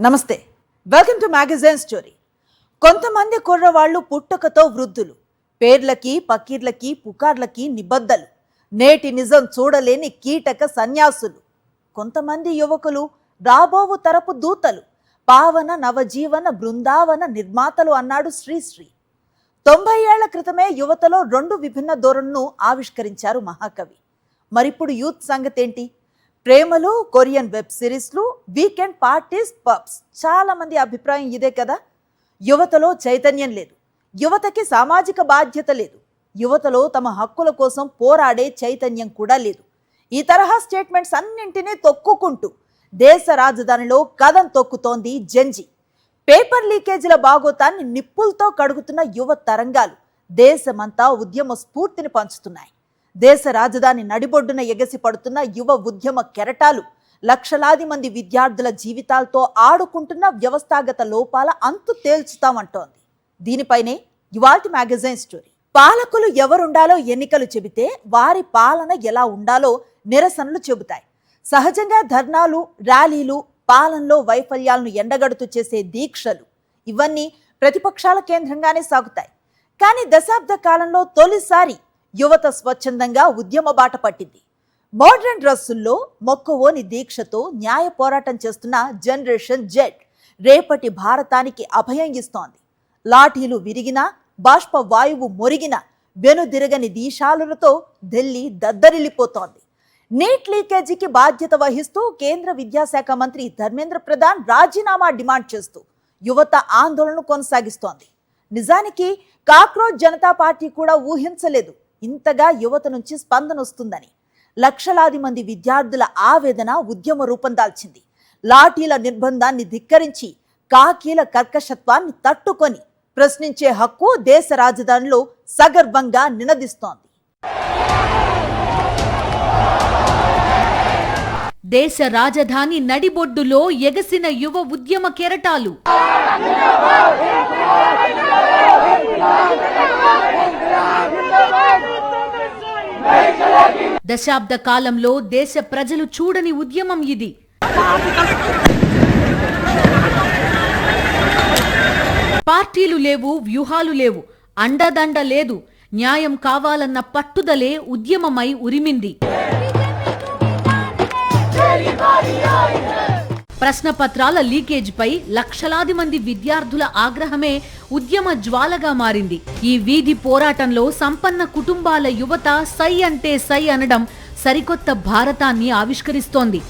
నమస్తే, welcome to magazine story. కొంతమంది కుర్రవాళ్ళు పుట్టుకతో వృద్ధులు, పేర్లకి పకీర్లకి పుకార్లకి నిబద్ధలు, నేటి నిజం చూడలేని కీటక సన్యాసులు. కొంతమంది యువకులు రాబోవు తరపు దూతలు, పావన నవజీవన బృందావన నిర్మాతలు అన్నాడు శ్రీశ్రీ. 90 ఏళ్ల క్రితమే యువతలో 2 విభిన్న ధోరణులను ఆవిష్కరించారు మహాకవి. మరిప్పుడు యూత్ సంగతేంటి? ప్రేమలు, కొరియన్ వెబ్ సిరీస్లు, వీకెండ్ పార్టీస్, పబ్స్. చాలా మంది అభిప్రాయం ఇదే కదా. యువతలో చైతన్యం లేదు, యువతకి సామాజిక బాధ్యత లేదు, యువతలో తమ హక్కుల కోసం పోరాడే చైతన్యం కూడా లేదు. ఈ తరహా స్టేట్మెంట్స్ అన్నింటినీ తొక్కుకుంటూ దేశ రాజధానిలో కదం తొక్కుతోంది జెన్జీ. పేపర్ లీకేజీల బాగోతాన్ని నిప్పులతో కడుగుతున్న యువ తరంగాలు దేశమంతా ఉద్యమ స్ఫూర్తిని పంచుతున్నాయి. దేశ రాజధాని నడిబొడ్డున ఎగసి పడుతున్న యువ ఉద్యమ కెరటాలు లక్షలాది మంది విద్యార్థుల జీవితాలతో ఆడుకుంటున్న వ్యవస్థాగత లోపాల అంతు తేల్చుతామంటోంది. దీనిపైనే ఇవాల్టి మ్యాగజైన్ స్టోరీ. పాలకులు ఎవరుండాలో ఎన్నికలు చెబితే వారి పాలన ఎలా ఉండాలో నిరసనలు చెబుతాయి. సహజంగా ధర్నాలు, ర్యాలీలు, పాలనలో వైఫల్యాలను ఎండగడుతూ చేసే దీక్షలు, ఇవన్నీ ప్రతిపక్షాల కేంద్రంగానే సాగుతాయి. కానీ దశాబ్ద కాలంలో తొలిసారి యువత స్వచ్ఛందంగా ఉద్యమ బాట పట్టింది. మోడ్రన్ డ్రెస్సుల్లో మొక్కవోని దీక్షతో న్యాయ పోరాటం చేస్తున్న జనరేషన్ జెడ్ రేపటి భారతానికి అభయం ఇస్తోంది. లాఠీలు విరిగినా, బాష్ప వాయువు మొరిగిన, వెనుదిరగని దీశాలులతో ఢిల్లీ దద్దరిల్లిపోతోంది. నీట్ లీకేజీకి బాధ్యత వహిస్తూ కేంద్ర విద్యాశాఖ మంత్రి ధర్మేంద్ర ప్రధాన్ రాజీనామా డిమాండ్ చేస్తూ యువత ఆందోళన కొనసాగిస్తోంది. నిజానికి కాక్రోచ్ జనతా పార్టీ కూడా ఊహించలేదు ఇంతగా యువత నుంచి స్పందన వస్తుందని. లక్షలాది మంది విద్యార్థుల ఆవేదన ఉద్యమ రూపం దాల్చింది. లాఠీల నిర్బంధాన్ని ధిక్కరించి, కాకీల కర్కశత్వాన్ని తట్టుకొని ప్రశ్నించే హక్కు దేశ రాజధానిలో సగర్వంగా నినదిస్తోంది. దేశ రాజధాని నడిబొడ్డులో ఎగసిన యువ ఉద్యమ కెరటాలు. దశాబ్ద కాలంలో దేశ ప్రజలు చూడని ఉద్యమం ఇది. పార్టీలు లేవు, వ్యూహాలు లేవు, అండదండ లేదు. న్యాయం కావాలన్న పట్టుదలే ఉద్యమమై ఉరిమింది. ప్రశ్నపత్రాల లీకేజీపై లక్షలాది మంది విద్యార్థుల ఆగ్రహమే ఉద్యమ జ్వాలగా మారింది. ఈ వీధి పోరాటంలో సంపన్న కుటుంబాల యువత సై అంటే సై అనడం సరికొత్త భారతాన్ని ఆవిష్కరిస్తోంది.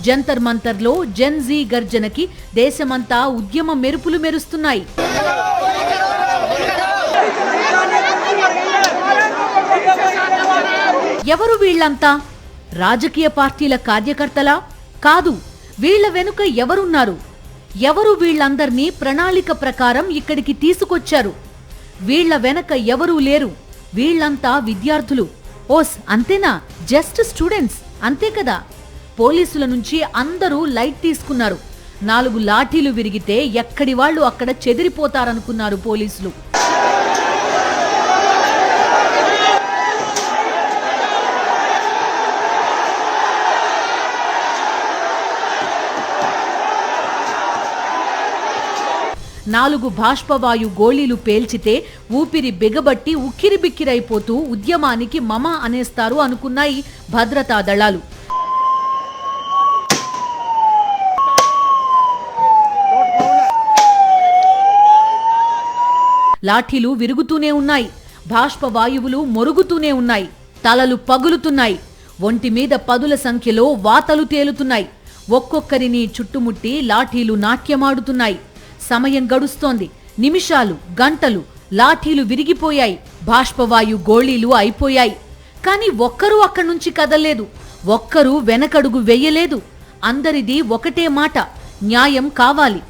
జంతర్ మంతర్లో జెన్జీ గర్జనకి దేశమంతా ఉద్యమ మెరుపులు మెరుస్తున్నాయి. ఎవరు వీళ్లంతా? రాజకీయ పార్టీల కార్యకర్తలా? కాదు. వీళ్ల వెనుక ఎవరున్నారు? ఎవరు వీళ్లందర్నీ ప్రణాళిక ప్రకారం ఇక్కడికి తీసుకొచ్చారు? వీళ్ల వెనక ఎవరూ లేరు. వీళ్లంతా విద్యార్థులు. ఓస్ అంతేనా? జస్ట్ స్టూడెంట్స్ అంతే కదా. పోలీసుల నుంచి అందరూ లైట్ తీసుకున్నారు. 4 లాఠీలు విరిగితే ఎక్కడి వాళ్ళు అక్కడ చెదిరిపోతారనుకున్నారు పోలీసులు. నాలుగు బాష్పవాయు గోళీలు పేల్చితే ఊపిరి బిగబట్టి ఉక్కిరిబిక్కిరైపోతూ ఉద్యమానికి మమ అనేస్తారు అనుకున్నాయి భద్రతా దళాలు. లాఠీలు విరుగుతూనే ఉన్నాయి, బాష్పవాయువులు మొరుగుతూనే ఉన్నాయి, తలలు పగులుతున్నాయి, ఒంటి మీద పదుల సంఖ్యలో వాతలు తేలుతున్నాయి. ఒక్కొక్కరిని చుట్టుముట్టి లాఠీలు నాట్యమాడుతున్నాయి. సమయం గడుస్తోంది. నిమిషాలు, గంటలు. లాఠీలు విరిగిపోయాయి, బాష్పవాయు గోళీలు అయిపోయాయి. కానీ ఒక్కరూ అక్కడి నుంచి కదల్లేదు, ఒక్కరూ వెనకడుగు వెయ్యలేదు. అందరిది ఒకటే మాట, న్యాయం కావాలి.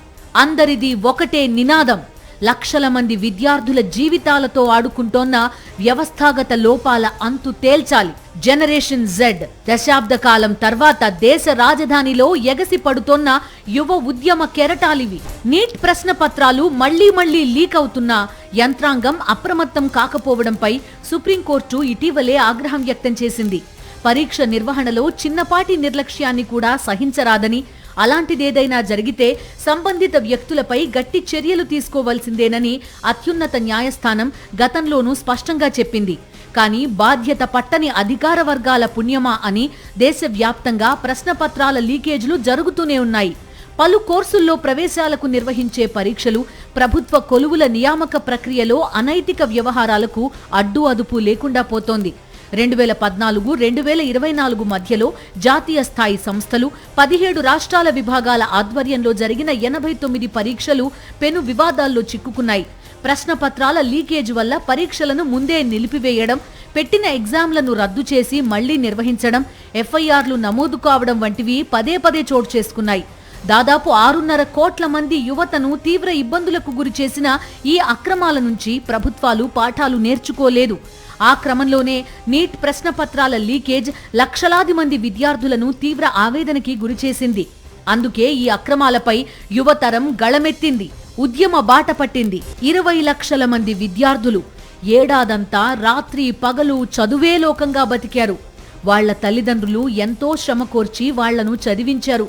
అందరిది ఒకటే నినాదం. లక్షల మంది విద్యార్థుల జీవితాలతో ఆడుకుంటోన్న వ్యవస్థాగత లోపాల అంతు తేల్చాలి. జనరేషన్ జెడ్ దశాబ్ద కాలం తర్వాత దేశ రాజధానిలో ఎగసి పడుతోన్న యువ ఉద్యమ కెరటాలివి. నీట్ ప్రశ్న పత్రాలు మళ్లీ లీక్ అవుతున్నా యంత్రాంగం అప్రమత్తం కాకపోవడంపై సుప్రీంకోర్టు ఇటీవలే ఆగ్రహం వ్యక్తం చేసింది. పరీక్ష నిర్వహణలో చిన్నపాటి నిర్లక్ష్యాన్ని కూడా సహించరాదని, అలాంటిదేదైనా జరిగితే సంబంధిత వ్యక్తులపై గట్టి చర్యలు తీసుకోవాల్సిందేనని అత్యున్నత న్యాయస్థానం గతంలోనూ స్పష్టంగా చెప్పింది. కానీ బాధ్యత పట్టని అధికార వర్గాల పుణ్యమా అని దేశవ్యాప్తంగా ప్రశ్నపత్రాల లీకేజీలు జరుగుతూనే ఉన్నాయి. పలు కోర్సుల్లో ప్రవేశాలకు నిర్వహించే పరీక్షలు, ప్రభుత్వ కొలువుల నియామక ప్రక్రియలో అనైతిక వ్యవహారాలకు అడ్డు అదుపు లేకుండా పోతోంది. 2014-2024 మధ్యలో జాతీయ స్థాయి సంస్థలు 17 రాష్ట్రాల విభాగాల ఆధ్వర్యంలో జరిగిన 89 పరీక్షలు పెను వివాదాల్లో చిక్కుకున్నాయి. ప్రశ్నపత్రాల లీకేజ్ వల్ల పరీక్షలను ముందే నిలిపివేయడం, పెట్టిన ఎగ్జామ్లను రద్దు చేసి మళ్లీ నిర్వహించడం, ఎఫ్ఐఆర్లు నమోదు కావడం వంటివి పదే పదే చోటు చేసుకున్నాయి. దాదాపు 6.5 కోట్ల మంది యువతను తీవ్ర ఇబ్బందులకు గురిచేసిన ఈ అక్రమాల నుంచి ప్రభుత్వాలు పాఠాలు నేర్చుకోలేదు. ఆ క్రమంలోనే నీట్ ప్రశ్నపత్రాల లీకేజ్ లక్షలాది మంది విద్యార్థులను తీవ్ర ఆవేదనకి గురిచేసింది. అందుకే ఈ అక్రమాలపై యువతరం గళమెత్తింది, ఉద్యమ బాట పట్టింది. 20 లక్షల మంది విద్యార్థులు ఏడాదంతా రాత్రి పగలు చదువే లోకంగా బతికారు. వాళ్ల తల్లిదండ్రులు ఎంతో శ్రమ కోర్చి వాళ్లను చదివించారు.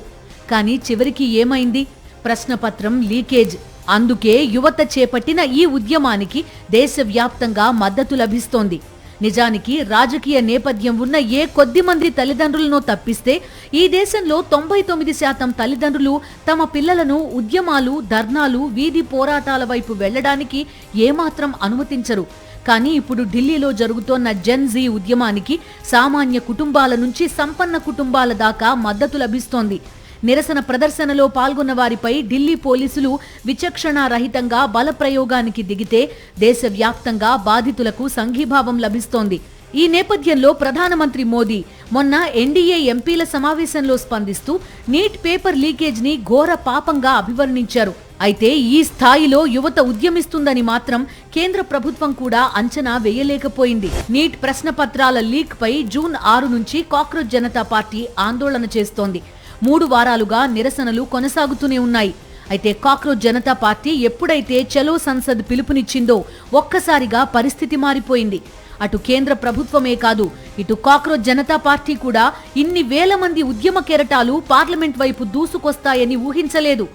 కానీ చివరికి ఏమైంది? ప్రశ్నపత్రం లీకేజ్. అందుకే యువత చేపట్టిన ఈ ఉద్యమానికి దేశవ్యాప్తంగా మద్దతు లభిస్తోంది. నిజానికి రాజకీయ నేపథ్యం ఉన్న ఏ కొద్ది మంది తల్లిదండ్రులను తప్పిస్తే ఈ దేశంలో 99% తల్లిదండ్రులు తమ పిల్లలను ఉద్యమాలు, ధర్నాలు, వీధి పోరాటాల వైపు వెళ్లడానికి ఏమాత్రం అనుమతించరు. కానీ ఇప్పుడు ఢిల్లీలో జరుగుతోన్న జెన్ జీ ఉద్యమానికి సామాన్య కుటుంబాల నుంచి సంపన్న కుటుంబాల దాకా మద్దతు లభిస్తోంది. నిరసన ప్రదర్శనలో పాల్గొన్న వారిపై ఢిల్లీ పోలీసులు విచక్షణారహితంగా బలప్రయోగానికి దిగితే దేశవ్యాప్తంగా బాధితులకు సంఘీభావం లభిస్తోంది. ఈ నేపథ్యంలో ప్రధానమంత్రి మోదీ మొన్న ఎన్డీఏ ఎంపీల సమావేశంలో స్పందిస్తూ నీట్ పేపర్ లీకేజ్ ని ఘోర పాపంగా అభివర్ణించారు. అయితే ఈ స్థాయిలో యువత ఉద్యమిస్తుందని మాత్రం కేంద్ర ప్రభుత్వం కూడా అంచనా వేయలేకపోయింది. నీట్ ప్రశ్నపత్రాల లీక్ పై జూన్ 6 నుంచి కాక్రోచ్ జనతా పార్టీ ఆందోళన చేస్తోంది. 3 వారాలుగా నిరసనలు కొనసాగుతూనే ఉన్నాయి. అయితే కాక్రోచ్ జనతా పార్టీ ఎప్పుడైతే చలో సంసద్ పిలుపునిచ్చిందో ఒక్కసారిగా పరిస్థితి మారిపోయింది. అటు కేంద్ర ప్రభుత్వమే కాదు, ఇటు కాక్రోచ్ జనతా పార్టీ కూడా ఇన్ని వేల మంది ఉద్యమ కెరటాలు పార్లమెంట్ వైపు దూసుకొస్తాయని ఊహించలేదు.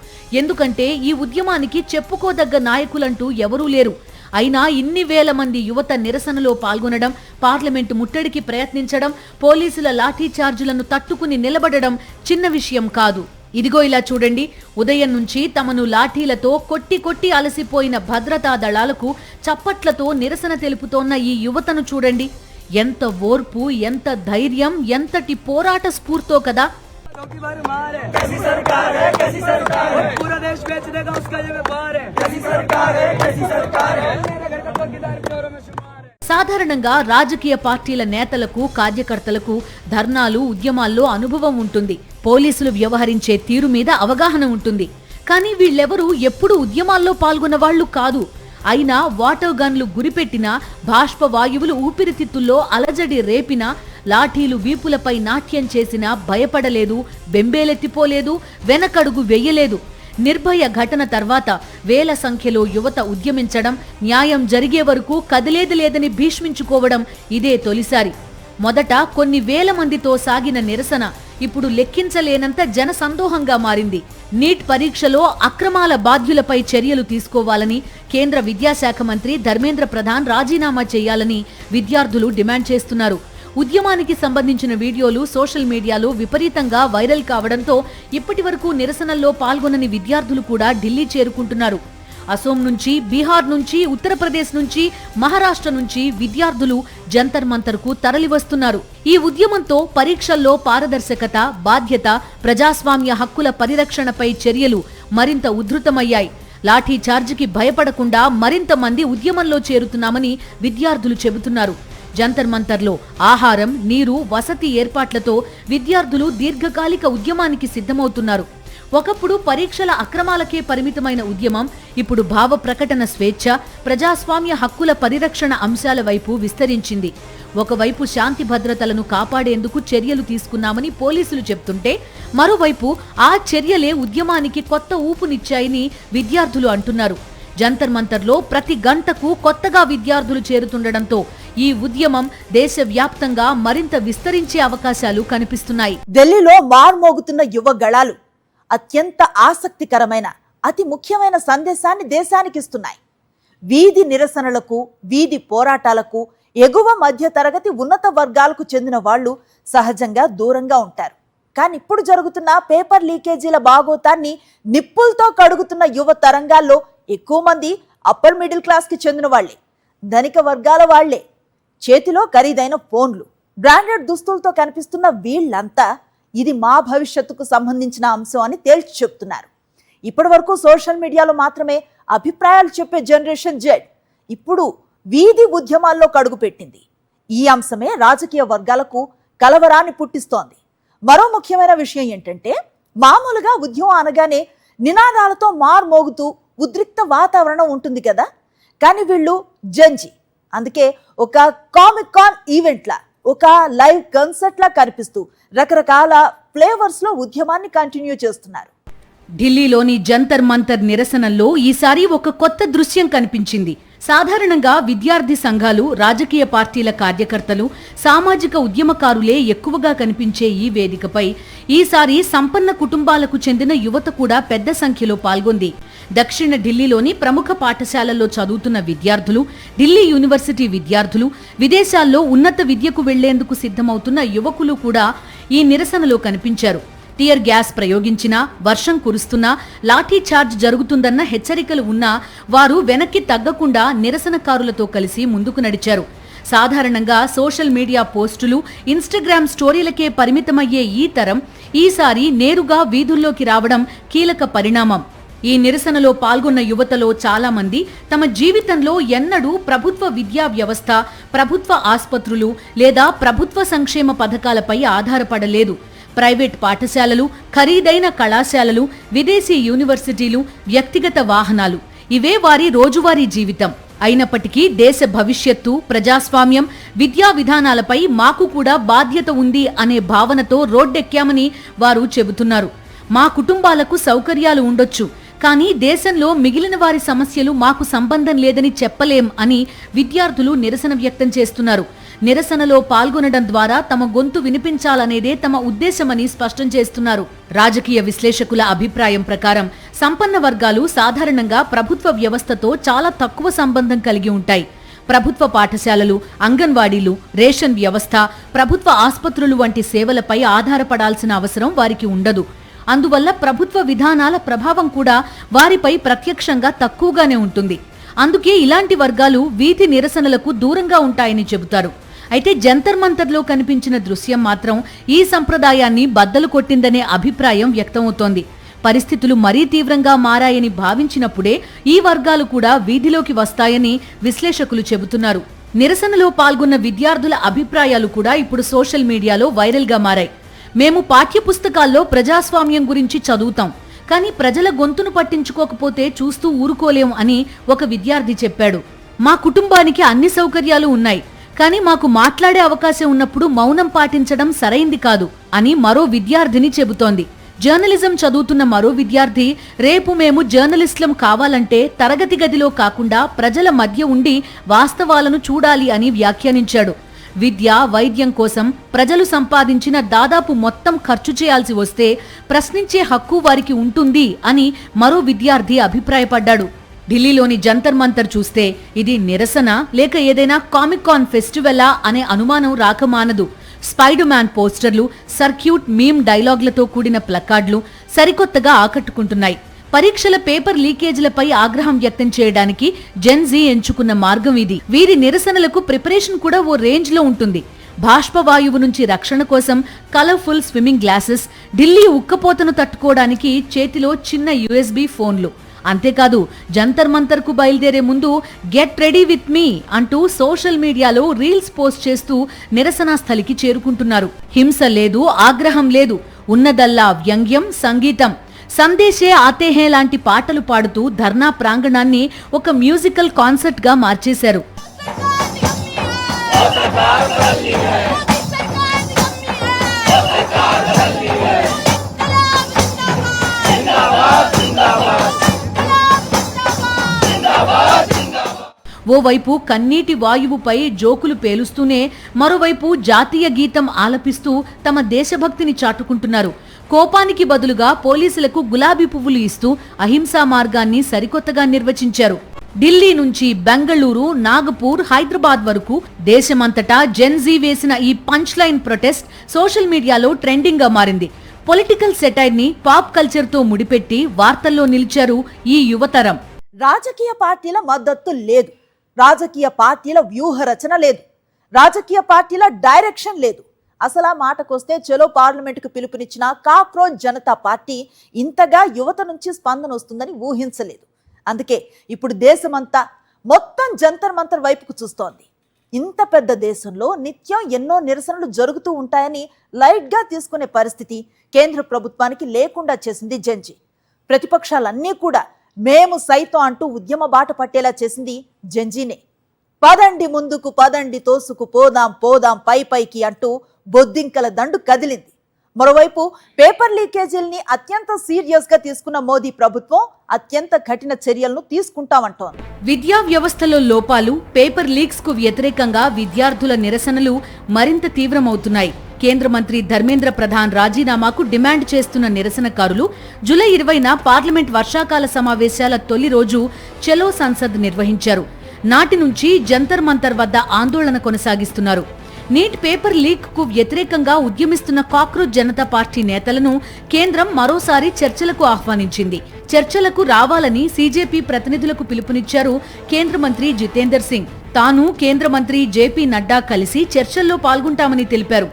ఎందుకంటే ఈ ఉద్యమానికి చెప్పుకోదగ్గ నాయకులంటూ ఎవరూ లేరు. అయినా ఇన్ని వేల మంది యువత నిరసనలో పాల్గొనడం, పార్లమెంటు ముట్టడికి ప్రయత్నించడం, పోలీసుల లాఠీ చార్జులను తట్టుకుని నిలబడడం చిన్న విషయం కాదు. ఇదిగో ఇలా చూడండి, ఉదయం నుంచి తమను లాఠీలతో కొట్టి కొట్టి అలసిపోయిన భద్రతా దళాలకు చప్పట్లతో నిరసన తెలుపుతోన్న ఈ యువతను చూడండి. ఎంత ఓర్పు, ఎంత ధైర్యం, ఎంతటి పోరాట స్ఫూర్తో కదా. సాధారణంగా రాజకీయ పార్టీల నేతలకు, కార్యకర్తలకు ధర్నాలు, ఉద్యమాల్లో అనుభవం ఉంటుంది. పోలీసులు వ్యవహరించే తీరు మీద అవగాహన ఉంటుంది. కానీ వీళ్ళెవరూ ఎప్పుడూ ఉద్యమాల్లో పాల్గొన్న వాళ్లు కాదు. అయినా వాటర్ గన్లు గురిపెట్టినా, బాష్ప వాయువులు ఊపిరితిత్తుల్లో అలజడి రేపినా, లాఠీలు వీపులపై నాట్యం చేసినా భయపడలేదు, బెంబేలెత్తిపోలేదు, వెనకడుగు వెయ్యలేదు. నిర్భయ ఘటన తర్వాత వేల సంఖ్యలో యువత ఉద్యమించడం, న్యాయం జరిగే వరకు కదిలేది లేదని భీష్మించుకోవడం ఇదే తొలిసారి. మొదట కొన్ని వేల మందితో సాగిన నిరసన ఇప్పుడు లెక్కించలేనంత జనసందోహంగా మారింది. నీట్ పరీక్షలో అక్రమాల బాధ్యులపై చర్యలు తీసుకోవాలని కేంద్ర విద్యాశాఖ మంత్రి ధర్మేంద్ర ప్రధాన్ రాజీనామా చేయాలని విద్యార్థులు డిమాండ్ చేస్తున్నారు. ఉద్యమానికి సంబంధించిన వీడియోలు సోషల్ మీడియాలో విపరీతంగా వైరల్ కావడంతో ఇప్పటి వరకు నిరసనల్లో పాల్గొనని విద్యార్థులు కూడా ఢిల్లీ చేరుకుంటున్నారు. అసోం నుంచి, బీహార్ నుంచి, ఉత్తరప్రదేశ్ నుంచి, మహారాష్ట్ర నుంచి విద్యార్థులు జంతర్ మంతర్కు తరలివస్తున్నారు. ఈ ఉద్యమంతో పరీక్షల్లో పారదర్శకత, బాధ్యత, ప్రజాస్వామ్య హక్కుల పరిరక్షణపై చర్యలు మరింత ఉధృతమయ్యాయి. లాఠీ చార్జికి భయపడకుండా మరింత మంది ఉద్యమంలో చేరుతున్నామని విద్యార్థులు చెబుతున్నారు. జంతర్ మంతర్లో ఆహారం, నీరు, వసతి ఏర్పాట్లతో విద్యార్థులు దీర్ఘకాలిక ఉద్యమానికి సిద్ధమవుతున్నారు. ఒకప్పుడు పరీక్షల అక్రమాలకే పరిమితమైన ఉద్యమం ఇప్పుడు భావ ప్రకటన స్వేచ్ఛ, ప్రజాస్వామ్య హక్కుల పరిరక్షణ అంశాల వైపు విస్తరించింది. ఒకవైపు శాంతి భద్రతలను కాపాడేందుకు చర్యలు తీసుకున్నామని పోలీసులు చెప్తుంటే, మరోవైపు ఆ చర్యలే ఉద్యమానికి కొత్త ఊపునిచ్చాయని విద్యార్థులు అంటున్నారు. జంతర్ మంతర్లో ప్రతి గంటకు కొత్తగా విద్యార్థులు చేరుతుండటంతో ఈ ఉద్యమం దేశవ్యాప్తంగా మరింత విస్తరించే అవకాశాలు కనిపిస్తున్నాయి. ఢిల్లీలో మార్మోగుతున్న యువ గళాలు అత్యంత ఆసక్తికరమైన అతి ముఖ్యమైన సందేశాన్ని దేశానికి ఇస్తున్నాయి. వీధి నిరసనలకు, వీధి పోరాటాలకు ఎగువ మధ్య తరగతి ఉన్నత వర్గాలకు చెందిన వాళ్ళు సహజంగా దూరంగా ఉంటారు. కానీ ఇప్పుడు జరుగుతున్న పేపర్ లీకేజీల బాగోతాన్ని నిప్పులతో కడుగుతున్న యువ తరంగాల్లో ఎక్కువ మంది అప్పర్ మిడిల్ క్లాస్ కి చెందిన వాళ్లే, ధనిక వర్గాల వాళ్లే. చేతిలో ఖరీదైన ఫోన్లు, బ్రాండెడ్ దుస్తులతో కనిపిస్తున్న వీళ్ళంతా ఇది మా భవిష్యత్తుకు సంబంధించిన అంశం అని తేల్చి చెప్తున్నారు. ఇప్పటి వరకు సోషల్ మీడియాలో మాత్రమే అభిప్రాయాలు చెప్పే జనరేషన్ జెడ్ ఇప్పుడు వీధి ఉద్యమాల్లో కడుగుపెట్టింది. ఈ అంశమే రాజకీయ వర్గాలకు కలవరాన్ని పుట్టిస్తోంది. మరో ముఖ్యమైన విషయం ఏంటంటే, మామూలుగా ఉద్యమం అనగానే నినాదాలతో మార్మోగుతూ ఉద్రిక్త వాతావరణం ఉంటుంది కదా, కానీ వీళ్ళు జంజి, అందుకే ఒక కామిక్ కాన్ ఈవెంట్లా, ఒక లైవ్ కన్సర్ట్ లా కనిపిస్తూ రకరకాల ఫ్లేవర్స్ లో ఉద్యమాన్ని కంటిన్యూ చేస్తున్నారు. ఢిల్లీలోని జంతర్ మంతర్ నిరసనల్లో ఈసారి ఒక కొత్త దృశ్యం కనిపించింది. సాధారణంగా విద్యార్థి సంఘాలు, రాజకీయ పార్టీల కార్యకర్తలు, సామాజిక ఉద్యమకారులే ఎక్కువగా కనిపించే ఈ వేదికపై ఈసారి సంపన్న కుటుంబాలకు చెందిన యువత కూడా పెద్ద సంఖ్యలో పాల్గొంది. దక్షిణ ఢిల్లీలోని ప్రముఖ పాఠశాలల్లో చదువుతున్న విద్యార్థులు, ఢిల్లీ యూనివర్సిటీ విద్యార్థులు, విదేశాల్లో ఉన్నత విద్యకు వెళ్లేందుకు సిద్ధమవుతున్న యువకులు కూడా ఈ నిరసనలో కనిపించారు. టియర్ గ్యాస్ ప్రయోగించినా, వర్షం కురుస్తున్నా, లాఠీ చార్జ్ జరుగుతుందన్న హెచ్చరికలు ఉన్నా వారు వెనక్కి తగ్గకుండా నిరసనకారులతో కలిసి ముందుకు నడిచారు. సాధారణంగా సోషల్ మీడియా పోస్టులు, ఇన్స్టాగ్రామ్ స్టోరీలకే పరిమితమయ్యే ఈ తరం ఈసారి నేరుగా వీధుల్లోకి రావడం కీలక పరిణామం. ఈ నిరసనలో పాల్గొన్న యువతలో చాలా మంది తమ జీవితంలో ఎన్నడూ ప్రభుత్వ విద్యా వ్యవస్థ, ప్రభుత్వ ఆస్పత్రులు లేదా ప్రభుత్వ సంక్షేమ పథకాలపై ఆధారపడలేదు. ప్రైవేట్ పాఠశాలలు, ఖరీదైన కళాశాలలు, విదేశీ యూనివర్సిటీలు, వ్యక్తిగత వాహనాలు ఇవే వారి రోజువారీ జీవితం. అయినప్పటికీ దేశ భవిష్యత్తు, ప్రజాస్వామ్యం, విద్యా విధానాలపై మాకు కూడా బాధ్యత ఉంది అనే భావనతో రోడ్డెక్కామని వారు చెబుతున్నారు. మా కుటుంబాలకు సౌకర్యాలు ఉండొచ్చు, కానీ దేశంలో మిగిలిన వారి సమస్యలు మాకు సంబంధం లేదని చెప్పలేం అని విద్యార్థులు నిరసన వ్యక్తం చేస్తున్నారు. నిరసనలో పాల్గొనడం ద్వారా తమ గొంతు వినిపించాలనేదే తమ ఉద్దేశమని స్పష్టం చేస్తున్నారు. రాజకీయ విశ్లేషకుల అభిప్రాయం ప్రకారం సంపన్న వర్గాలు సాధారణంగా ప్రభుత్వ వ్యవస్థతో చాలా తక్కువ సంబంధం కలిగి ఉంటాయి. ప్రభుత్వ పాఠశాలలు, అంగన్వాడీలు, రేషన్ వ్యవస్థ, ప్రభుత్వ ఆస్పత్రులు వంటి సేవలపై ఆధారపడాల్సిన అవసరం వారికి ఉండదు. అందువల్ల ప్రభుత్వ విధానాల ప్రభావం కూడా వారిపై ప్రత్యక్షంగా తక్కువగానే ఉంటుంది. అందుకే ఇలాంటి వర్గాలు వీధి నిరసనలకు దూరంగా ఉంటాయని చెబుతారు. అయితే జంతర్ మంతర్లో కనిపించిన దృశ్యం మాత్రం ఈ సంప్రదాయాన్ని బద్దలు కొట్టిందనే అభిప్రాయం వ్యక్తమవుతోంది. పరిస్థితులు మరీ తీవ్రంగా మారాయని భావించినప్పుడే ఈ వర్గాలు కూడా వీధిలోకి వస్తాయని విశ్లేషకులు చెబుతున్నారు. నిరసనలో పాల్గొన్న విద్యార్థుల అభిప్రాయాలు కూడా ఇప్పుడు సోషల్ మీడియాలో వైరల్గా మారాయి. మేము పాఠ్యపుస్తకాల్లో ప్రజాస్వామ్యం గురించి చదువుతాం, కానీ ప్రజల గొంతును పట్టించుకోకపోతే చూస్తూ ఊరుకోలేం అని ఒక విద్యార్థి చెప్పాడు. మా కుటుంబానికి అన్ని సౌకర్యాలు ఉన్నాయి, కానీ మాకు మాట్లాడే అవకాశం ఉన్నప్పుడు మౌనం పాటించడం సరైంది కాదు అని మరో విద్యార్థిని చెబుతోంది. జర్నలిజం చదువుతున్న మరో విద్యార్థి, రేపు మేము జర్నలిస్టులం కావాలంటే తరగతి గదిలో కాకుండా ప్రజల మధ్య ఉండి వాస్తవాలను చూడాలి అని వ్యాఖ్యానించాడు. విద్య, వైద్యం కోసం ప్రజలు సంపాదించిన దాదాపు మొత్తం ఖర్చు చేయాల్సి వస్తే ప్రశ్నించే హక్కు వారికి ఉంటుంది అని మరో విద్యార్థి అభిప్రాయపడ్డాడు. ఢిల్లీలోని జంతర్ మంతర్ చూస్తే ఇది నిరసన లేక ఏదైనా కామిక్ కాన్ ఫెస్టివలా అనే అనుమానం రాకమానదు. స్పైడర్ మ్యాన్ పోస్టర్లు, సర్క్యూట్ మీమ్ డైలాగ్లతో కూడిన ప్లకార్డులు సరికొత్తగా ఆకట్టుకుంటున్నాయి. పరీక్షల పేపర్ లీకేజీలపై ఆగ్రహం వ్యక్తం చేయడానికి జెన్జీ ఎంచుకున్న మార్గం ఇది. వీరి నిరసనలకు ప్రిపరేషన్ కూడా ఓ రేంజ్ లో ఉంటుంది. బాష్పవాయువు నుంచి రక్షణ కోసం కలర్ఫుల్ స్విమ్మింగ్ గ్లాసెస్, ఢిల్లీ ఉక్కపోతను తట్టుకోవడానికి చేతిలో చిన్న USB ఫోన్లు. అంతేకాదు, జంతర్ మంతర్ కు బయలుదేరే ముందు గెట్ రెడీ విత్ మీ అంటూ సోషల్ మీడియాలో రీల్స్ పోస్ట్ చేస్తూ నిరసనా స్థలికి చేరుకుంటున్నారు. హింస లేదు, ఆగ్రహం లేదు, ఉన్నదల్లా వ్యంగ్యం, సంగీతం. సందేశే ఆతే హే లాంటి పాటలు పాడుతూ ధర్నా ప్రాంగణాన్ని ఒక మ్యూజికల్ కాన్సర్ట్ గా మార్చేశారు. ఓవైపు కన్నీటి వాయువుపై జోకులు పేలుస్తూనే మరోవైపు జాతీయ గీతం ఆలపిస్తూ తమ దేశభక్తిని చాటుకుంటున్నారు. కోపానికి బదులుగా పోలీసులకు గులాబీ పువ్వులు ఇస్తూ అహింసా మార్గాన్ని సరికొత్తగా నిర్వచించారు. ఢిల్లీ నుంచి బెంగళూరు, నాగపూర్, హైదరాబాద్ వరకు దేశమంతటా జెన్జీ వేసిన ఈ పంచ్ లైన్ ప్రొటెస్ట్ సోషల్ మీడియాలో ట్రెండింగ్ గా మారింది. పొలిటికల్ సెటైర్ ని పాప్ కల్చర్ తో ముడిపెట్టి వార్తల్లో నిలిచారు ఈ యువతరం. రాజకీయ పార్టీల మద్దతు లేదు, రాజకీయ పార్టీల వ్యూహ రచన లేదు, రాజకీయ పార్టీల డైరెక్షన్ లేదు. అసలు ఆ మాటకొస్తే చలో పార్లమెంటుకు పిలుపునిచ్చిన కాక్రోచ్ జనతా పార్టీ ఇంతగా యువత నుంచి స్పందన వస్తుందని ఊహించలేదు. అందుకే ఇప్పుడు దేశమంతా మొత్తం జంతర్ మంతర్ వైపుకు చూస్తోంది. ఇంత పెద్ద దేశంలో నిత్యం ఎన్నో నిరసనలు జరుగుతూ ఉంటాయని లైట్గా తీసుకునే పరిస్థితి కేంద్ర ప్రభుత్వానికి లేకుండా చేసింది జెన్జీ. ప్రతిపక్షాలన్నీ కూడా మేము సైతం అంటూ ఉద్యమ బాట పట్టేలా చేసింది జెన్జీనే. పదండి ముందుకు, పదండి తోసుకు పోదాం, పోదాం పై పైకి అంటూ బొద్దింకల దండు కదిలింది. మరోవైపు పేపర్ లీకేజీల్ని అత్యంత సీరియస్ గా తీసుకున్న మోదీ ప్రభుత్వం అత్యంత కఠిన చర్యలను తీసుకుంటామంటోంది. విద్యా వ్యవస్థలో లోపాలు, పేపర్ లీక్స్ కు వ్యతిరేకంగా విద్యార్థుల నిరసనలు మరింత తీవ్రమవుతున్నాయి. కేంద్ర మంత్రి ధర్మేంద్ర ప్రధాన్ రాజీనామాకు డిమాండ్ చేస్తున్న నిరసనకారులు జూలై 20న పార్లమెంట్ వర్షాకాల సమావేశాల తొలి రోజు చలో సంసద్ నిర్వహించారు. నాటి నుంచి జంతర్ మంతర్ వద్ద ఆందోళన కొనసాగిస్తున్నారు. నీట్ పేపర్ లీక్ కు వ్యతిరేకంగా ఉద్యమిస్తున్న కాక్రోచ్ జనతా పార్టీ నేతలను కేంద్రం మరోసారి చర్చలకు ఆహ్వానించింది. చర్చలకు రావాలని సీజేపీ ప్రతినిధులకు పిలుపునిచ్చారు కేంద్ర మంత్రి జితేందర్ సింగ్. తాను కేంద్ర మంత్రి జేపీ నడ్డా కలిసి చర్చల్లో పాల్గొంటామని తెలిపారు.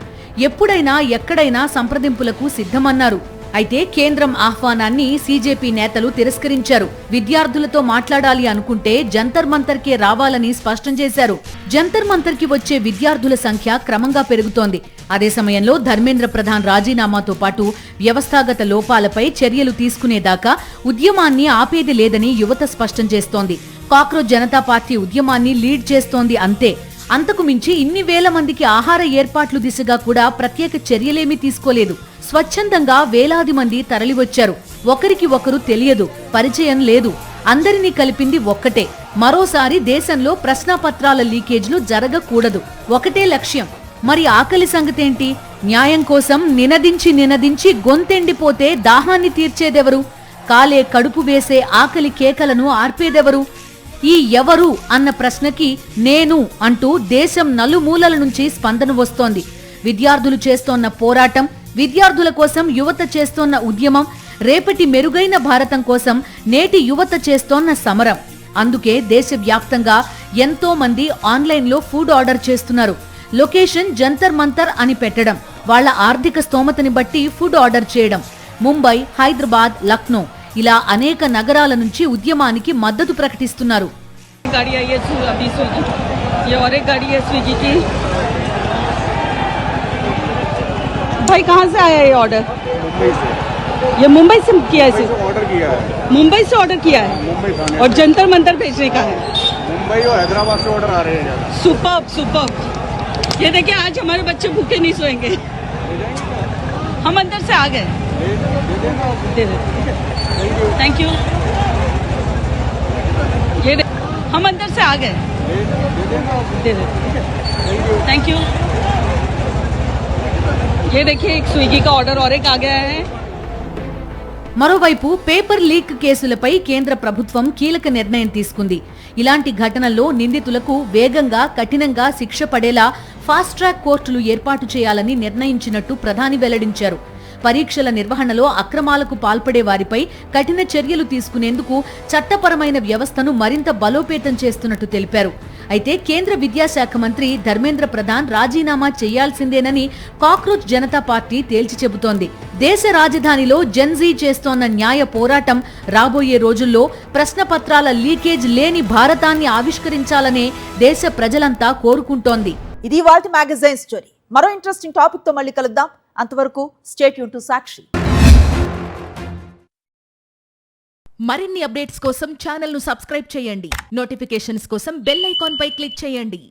ఎప్పుడైనా ఎక్కడైనా సంప్రదింపులకు సిద్ధమన్నారు. అయితే కేంద్రం ఆహ్వానాన్ని సీజేపీ నేతలు తిరస్కరించారు. విద్యార్థులతో మాట్లాడాలి అనుకుంటే జంతర్ మంతర్ కే రావాలని స్పష్టం చేశారు. జంతర్ మంతర్ కి వచ్చే విద్యార్థుల సంఖ్య క్రమంగా పెరుగుతోంది. అదే సమయంలో ధర్మేంద్ర ప్రధాన్ రాజీనామాతో పాటు వ్యవస్థాగత లోపాలపై చర్యలు తీసుకునేదాకా ఉద్యమాన్ని ఆపేది లేదని యువత స్పష్టం చేస్తోంది. కాక్రోచ్ జనతా పార్టీ ఉద్యమాన్ని లీడ్ చేస్తోంది అంతే. అంతకు మించి ఇన్ని వేల మందికి ఆహార ఏర్పాట్లు దిశగా కూడా ప్రత్యేక చర్యలేమీ తీసుకోలేదు. స్వచ్ఛందంగా వేలాది మంది తరలివచ్చారు. ఒకరికి ఒకరు తెలియదు, పరిచయం లేదు. అందరినీ కలిపింది ఒక్కటే, మరోసారి దేశంలో ప్రశ్నాపత్రాల లీకేజ్లు జరగకూడదు. ఒకటే లక్ష్యం. మరి ఆకలి సంగతేంటి? న్యాయం కోసం నినదించి గొంతెండిపోతే దాహాన్ని తీర్చేదెవరు? కాలే కడుపు వేసే ఆకలి కేకలను ఆర్పేదెవరు? ఈ ఎవరు అన్న ప్రశ్నకి నేను అంటూ దేశం నలుమూలల నుంచి స్పందన వస్తోంది. విద్యార్థులు చేస్తోన్న పోరాటం, విద్యార్థుల కోసం యువత చేస్తోన్న ఉద్యమం, రేపటి మెరుగైన భారతం కోసం నేటి యువత చేస్తోన్న సమరం. అందుకే దేశవ్యాప్తంగా ఎంతో మంది ఆన్లైన్లో ఫుడ్ ఆర్డర్ చేస్తున్నారు. లొకేషన్ జంతర్ మంతర్ అని పెట్టడం, వాళ్ల ఆర్థిక స్తోమతని బట్టి ఫుడ్ ఆర్డర్ చేయడం. ముంబై, హైదరాబాద్, లక్నో ఇలా అనేక నగరాల నుంచి ఉద్యమానికి మద్దతు ప్రకటిస్తున్నారు. भाई कहाँ से आया ये ऑर्डर? ये मुंबई से किया है? ऑर्डर किया है, मुंबई से ऑर्डर किया है मुंबई थाने और जंतर मंतर भेजने का है. मुंबई और हैदराबाद से ऑर्डर आ रहे हैं ज़्यादा. सुपर्ब. ये देखिए आज हमारे बच्चे भूखे नहीं सोएंगे. हम अंदर से आ गए. दे दे. Thank you. ये हम अंदर से आ गए. दे दे. Thank you. ये देखिए एक स्विगी का ऑर्डर और एक आ गया है. మరోవైపు పేపర్ లీక్ కేసులపై కేంద్ర ప్రభుత్వం కీలక నిర్ణయం తీసుకుంది. ఇలాంటి ఘటనల్లో నిందితులకు వేగంగా, కఠినంగా శిక్ష పడేలా ఫాస్ట్ ట్రాక్ కోర్టులు ఏర్పాటు చేయాలని నిర్ణయించినట్టు ప్రధాని వెల్లడించారు. పరీక్షల నిర్వహణలో అక్రమాలకు పాల్పడే వారిపై కఠిన చర్యలు తీసుకునేందుకు చట్టపరమైన వ్యవస్థను మరింత బలోపేతం చేస్తున్నట్టు తెలిపారు. అయితే కేంద్ర విద్యాశాఖ మంత్రి ధర్మేంద్ర ప్రధాన్ రాజీనామా చేయాల్సిందేనని కాక్రోచ్ జనతా పార్టీ తేల్చి చెబుతోంది. దేశ రాజధానిలో జెన్జీ చేస్తోన్న న్యాయ పోరాటం రాబోయే రోజుల్లో ప్రశ్నపత్రాల లీకేజ్ లేని భారతాన్ని ఆవిష్కరించాలనే దేశ ప్రజలంతా కోరుకుంటోంది. ఇది వాల్టి మ్యాగజైన్ స్టోరీ. మరో ఇంట్రెస్టింగ్ టాపిక్ తో మళ్ళీ కలుద్దాం. అంతవరకు స్టే ట్యూన్ టు సాక్షి. మరిన్ని అప్డేట్స్ కోసం ఛానల్ ను సబ్స్క్రైబ్ చేయండి. నోటిఫికేషన్స్ కోసం బెల్ ఐకాన్ పై క్లిక్ చేయండి.